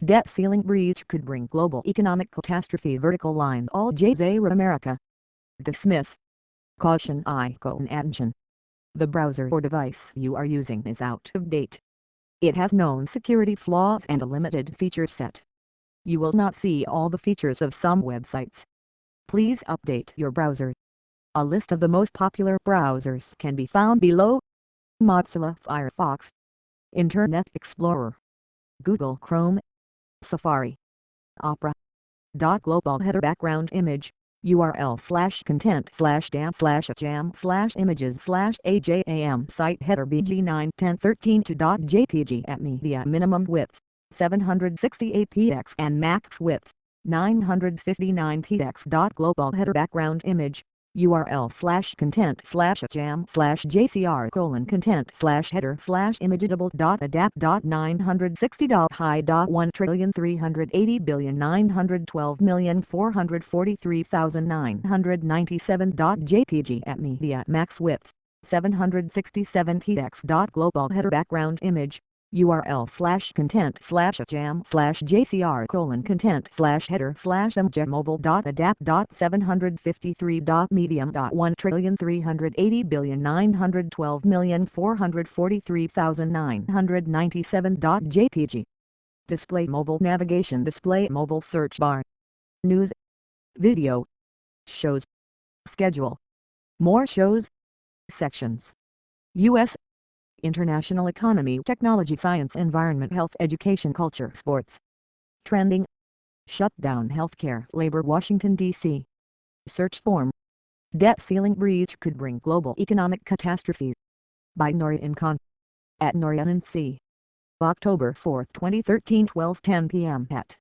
Debt ceiling breach could bring global economic catastrophe. Vertical line Al Jazeera America. Dismiss. Caution icon attention. The browser or device you are using is out of date. It has known security flaws and a limited feature set. You will not see all the features of some websites. Please update your browser. A list of the most popular browsers can be found below. Mozilla Firefox, Internet Explorer, Google Chrome, Safari, Opera. Global header background image, URL/content/dam/jam/images/ajam site header bg91013 at media minimum width 768 px and max width 959 px. Global header background image, URL/content/jam/jcr:/header/imageable.adapt.960 high.1,380,912,443,997 at media max width 767 px. Global header background image, URL/content/jam/mobile.adapt.753.medium.1,380,912,443,997.jpg. Display mobile navigation. Display mobile search bar. News, video, shows, schedule, more shows, sections, U.S., international economy, technology, science, environment, health, education, culture, sports. Trending. Shutdown healthcare, labor, Washington, D.C. Search form. Debt ceiling breach could bring global economic catastrophe. By Norian Khan. At Norian C. October 4, 2013, 12:10 p.m. at.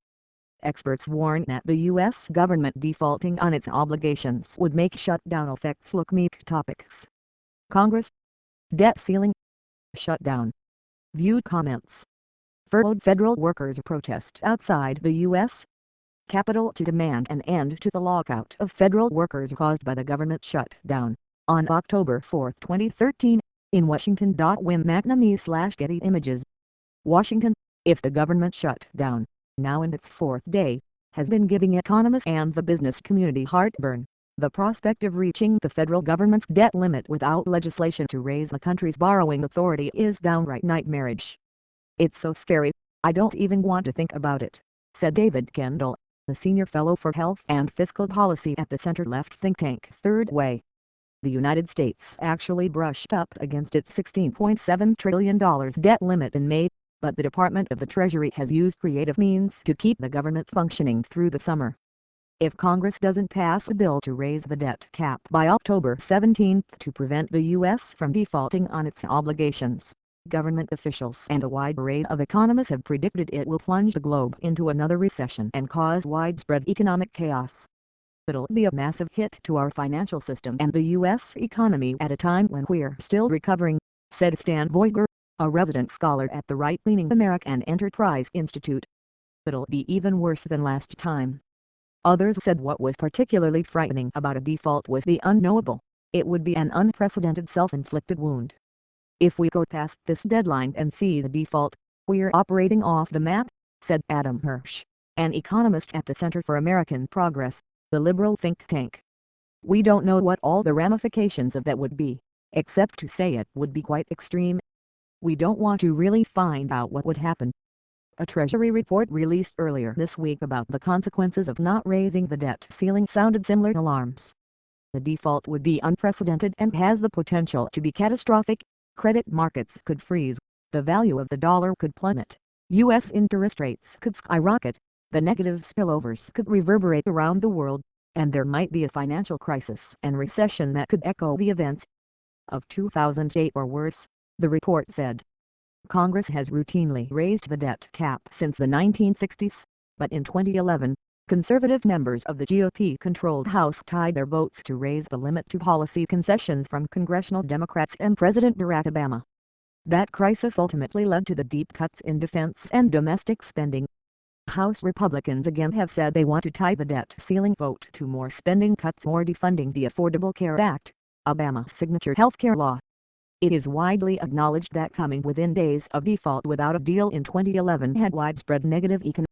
Experts warn that the U.S. government defaulting on its obligations would make shutdown effects look meek. Topics. Congress. Debt ceiling. Shutdown. Viewed comments. Furloughed federal workers protest outside the U.S. Capitol to demand an end to the lockout of federal workers caused by the government shutdown. On October 4, 2013, in Washington. Wim McNamee/Getty Images. Washington. If the government shutdown, now in its fourth day, has been giving economists and the business community heartburn, the prospect of reaching the federal government's debt limit without legislation to raise the country's borrowing authority is downright nightmarish. It's so scary, I don't even want to think about it, said David Kendall, the senior fellow for health and fiscal policy at the center-left think tank Third Way. The United States actually brushed up against its $16.7 trillion debt limit in May, but the Department of the Treasury has used creative means to keep the government functioning through the summer. If Congress doesn't pass a bill to raise the debt cap by October 17 to prevent the U.S. from defaulting on its obligations, government officials and a wide array of economists have predicted it will plunge the globe into another recession and cause widespread economic chaos. It'll be a massive hit to our financial system and the U.S. economy at a time when we're still recovering, said Stan Voiger, a resident scholar at the right-leaning American Enterprise Institute. It'll be even worse than last time. Others said what was particularly frightening about a default was the unknowable. It would be an unprecedented self-inflicted wound. If we go past this deadline and see the default, we're operating off the map, said Adam Hirsch, an economist at the Center for American Progress, the liberal think tank. We don't know what all the ramifications of that would be, except to say it would be quite extreme. We don't want to really find out what would happen. A Treasury report released earlier this week about the consequences of not raising the debt ceiling sounded similar alarms. The default would be unprecedented and has the potential to be catastrophic. Credit markets could freeze, the value of the dollar could plummet, U.S. interest rates could skyrocket, the negative spillovers could reverberate around the world, and there might be a financial crisis and recession that could echo the events of 2008 or worse, the report said. Congress has routinely raised the debt cap since the 1960s, but in 2011, conservative members of the GOP-controlled House tied their votes to raise the limit to policy concessions from congressional Democrats and President Barack Obama. That crisis ultimately led to the deep cuts in defense and domestic spending. House Republicans again have said they want to tie the debt ceiling vote to more spending cuts or defunding the Affordable Care Act, Obama's signature healthcare law. It is widely acknowledged that coming within days of default without a deal in 2011 had widespread negative economic